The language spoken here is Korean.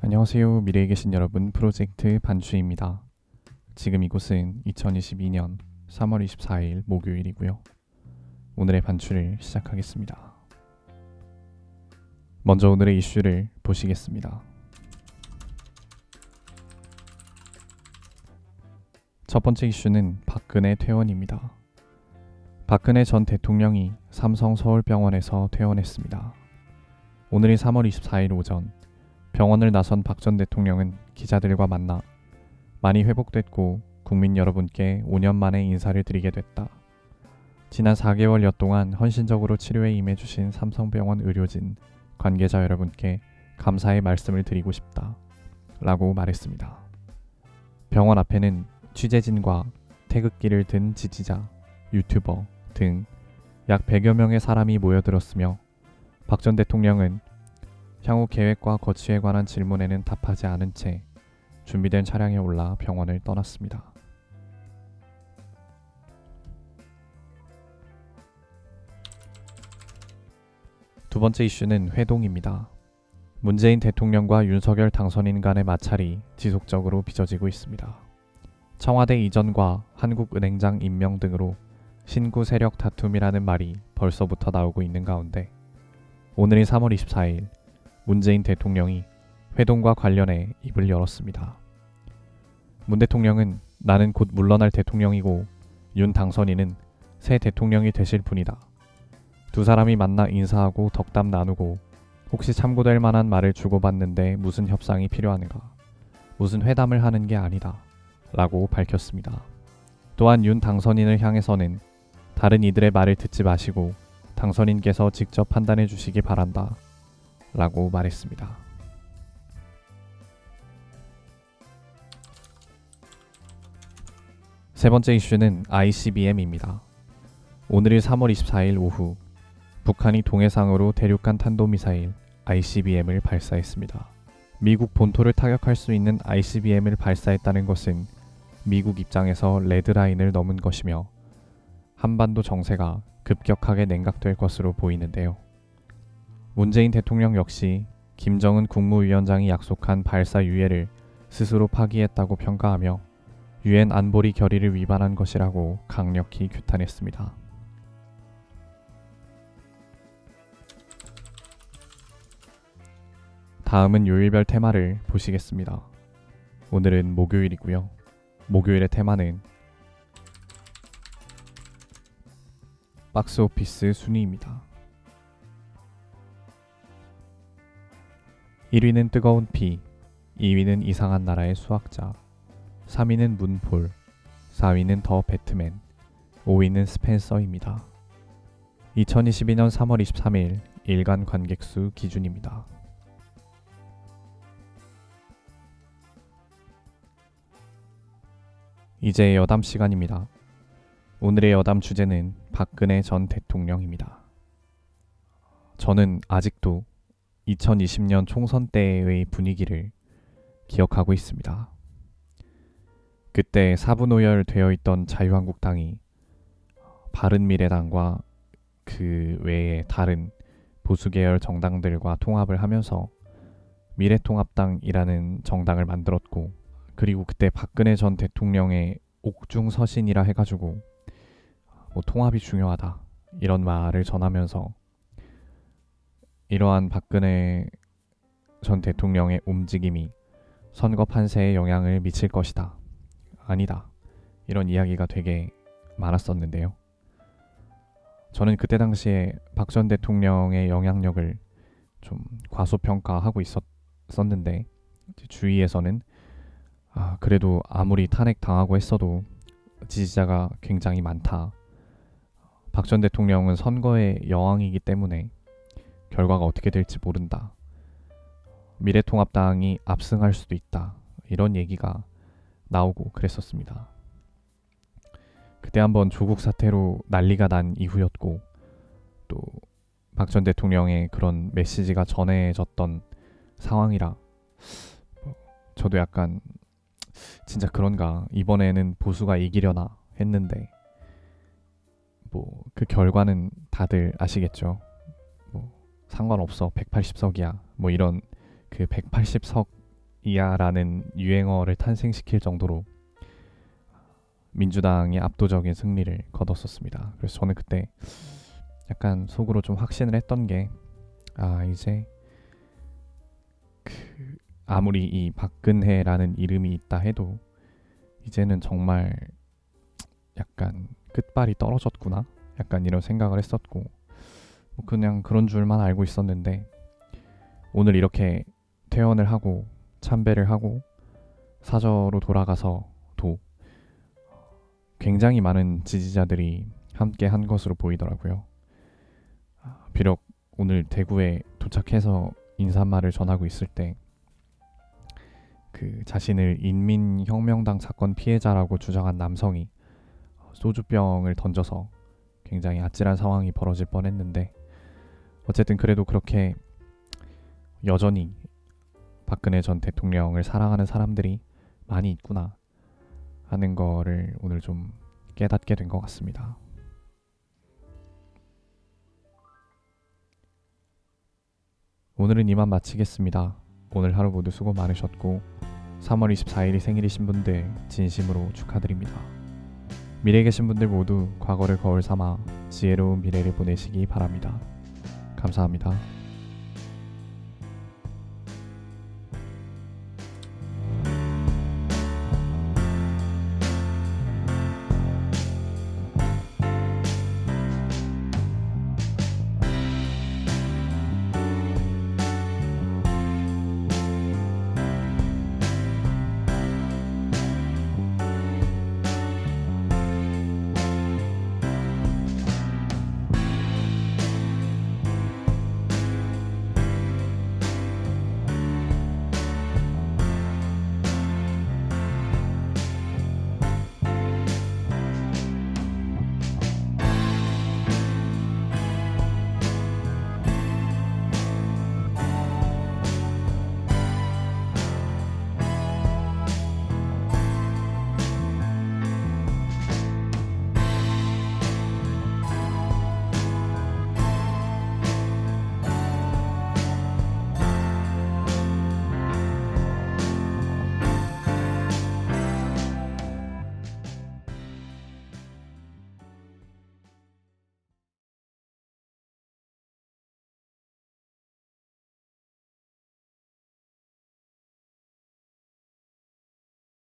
안녕하세요. 미래에 계신 여러분, 프로젝트 반추입니다. 지금 이곳은 2022년 3월 24일 목요일이고요. 오늘의 반추를 시작하겠습니다. 먼저 오늘의 이슈를 보시겠습니다. 첫 번째 이슈는 박근혜 퇴원입니다. 박근혜 전 대통령이 삼성 서울병원에서 퇴원했습니다. 오늘이 3월 24일 오전 병원을 나선 박 전 대통령은 기자들과 만나 많이 회복됐고 국민 여러분께 5년 만에 인사를 드리게 됐다. 지난 4개월여 동안 헌신적으로 치료에 임해주신 삼성병원 의료진, 관계자 여러분께 감사의 말씀을 드리고 싶다. 라고 말했습니다. 병원 앞에는 취재진과 태극기를 든 지지자, 유튜버 등 약 100여 명의 사람이 모여들었으며 박 전 대통령은 향후 계획과 거취에 관한 질문에는 답하지 않은 채 준비된 차량에 올라 병원을 떠났습니다. 두 번째 이슈는 회동입니다. 문재인 대통령과 윤석열 당선인 간의 마찰이 지속적으로 빚어지고 있습니다. 청와대 이전과 한국은행장 임명 등으로 신구 세력 다툼이라는 말이 벌써부터 나오고 있는 가운데 오늘이 3월 24일 문재인 대통령이 회동과 관련해 입을 열었습니다. 문 대통령은 나는 곧 물러날 대통령이고 윤 당선인은 새 대통령이 되실 분이다. 두 사람이 만나 인사하고 덕담 나누고 혹시 참고될 만한 말을 주고받는데 무슨 협상이 필요한가? 무슨 회담을 하는 게 아니다. 라고 밝혔습니다. 또한 윤 당선인을 향해서는 다른 이들의 말을 듣지 마시고 당선인께서 직접 판단해 주시기 바란다. 라고 말했습니다. 세 번째 이슈는 ICBM입니다. 오늘이 3월 24일 오후 북한이 동해상으로 대륙간 탄도미사일 ICBM을 발사했습니다. 미국 본토를 타격할 수 있는 ICBM을 발사했다는 것은 미국 입장에서 레드라인을 넘은 것이며 한반도 정세가 급격하게 냉각될 것으로 보이는데요. 문재인 대통령 역시 김정은 국무위원장이 약속한 발사 유예를 스스로 파기했다고 평가하며 유엔 안보리 결의를 위반한 것이라고 강력히 규탄했습니다. 다음은 요일별 테마를 보시겠습니다. 오늘은 목요일이고요. 목요일의 테마는 박스오피스 순위입니다. 1위는 뜨거운 피, 2위는 이상한 나라의 수학자, 3위는 문폴, 4위는 더 배트맨, 5위는 스펜서입니다. 2022년 3월 23일 일간 관객수 기준입니다. 이제 여담 시간입니다. 오늘의 여담 주제는 박근혜 전 대통령입니다. 저는 아직도 2020년 총선 때의 분위기를 기억하고 있습니다. 그때 사분오열 되어 있던 자유한국당이 바른미래당과 그 외에 다른 보수계열 정당들과 통합을 하면서 미래통합당이라는 정당을 만들었고, 그리고 그때 박근혜 전 대통령의 옥중서신이라 해가지고 통합이 중요하다 이런 말을 전하면서 이러한 박근혜 전 대통령의 움직임이 선거 판세에 영향을 미칠 것이다. 아니다. 이런 이야기가 되게 많았었는데요. 저는 그때 당시에 박 전 대통령의 영향력을 좀 과소평가하고 있었는데 주위에서는 그래도 아무리 탄핵당하고 했어도 지지자가 굉장히 많다. 박 전 대통령은 선거의 여왕이기 때문에 결과가 어떻게 될지 모른다. 미래통합당이 압승할 수도 있다. 이런 얘기가 나오고 그랬었습니다. 그때 한번 조국 사태로 난리가 난 이후였고, 또 박 전 대통령의 그런 메시지가 전해졌던 상황이라 저도 약간 진짜 그런가, 이번에는 보수가 이기려나 했는데 그 결과는 다들 아시겠죠. 상관없어 180석이야 이런 그 180석 이야라는 유행어를 탄생시킬 정도로 민주당이 압도적인 승리를 거뒀었습니다. 그래서 저는 그때 약간 속으로 좀 확신을 했던 게 이제 아무리 이 박근혜라는 이름이 있다 해도 이제는 정말 약간 끝발이 떨어졌구나, 약간 이런 생각을 했었고, 뭐 그냥 그런 줄만 알고 있었는데 오늘 이렇게 퇴원을 하고 참배를 하고 사저로 돌아가서도 굉장히 많은 지지자들이 함께 한 것으로 보이더라고요. 비록 오늘 대구에 도착해서 인사말을 전하고 있을 때 그 자신을 인민혁명당 사건 피해자라고 주장한 남성이 소주병을 던져서 굉장히 아찔한 상황이 벌어질 뻔했는데, 어쨌든 그래도 그렇게 여전히 박근혜 전 대통령을 사랑하는 사람들이 많이 있구나 하는 거를 오늘 좀 깨닫게 된 것 같습니다. 오늘은 이만 마치겠습니다. 오늘 하루 모두 수고 많으셨고 3월 24일이 생일이신 분들 진심으로 축하드립니다. 미래에 계신 분들 모두 과거를 거울 삼아 지혜로운 미래를 보내시기 바랍니다. 감사합니다.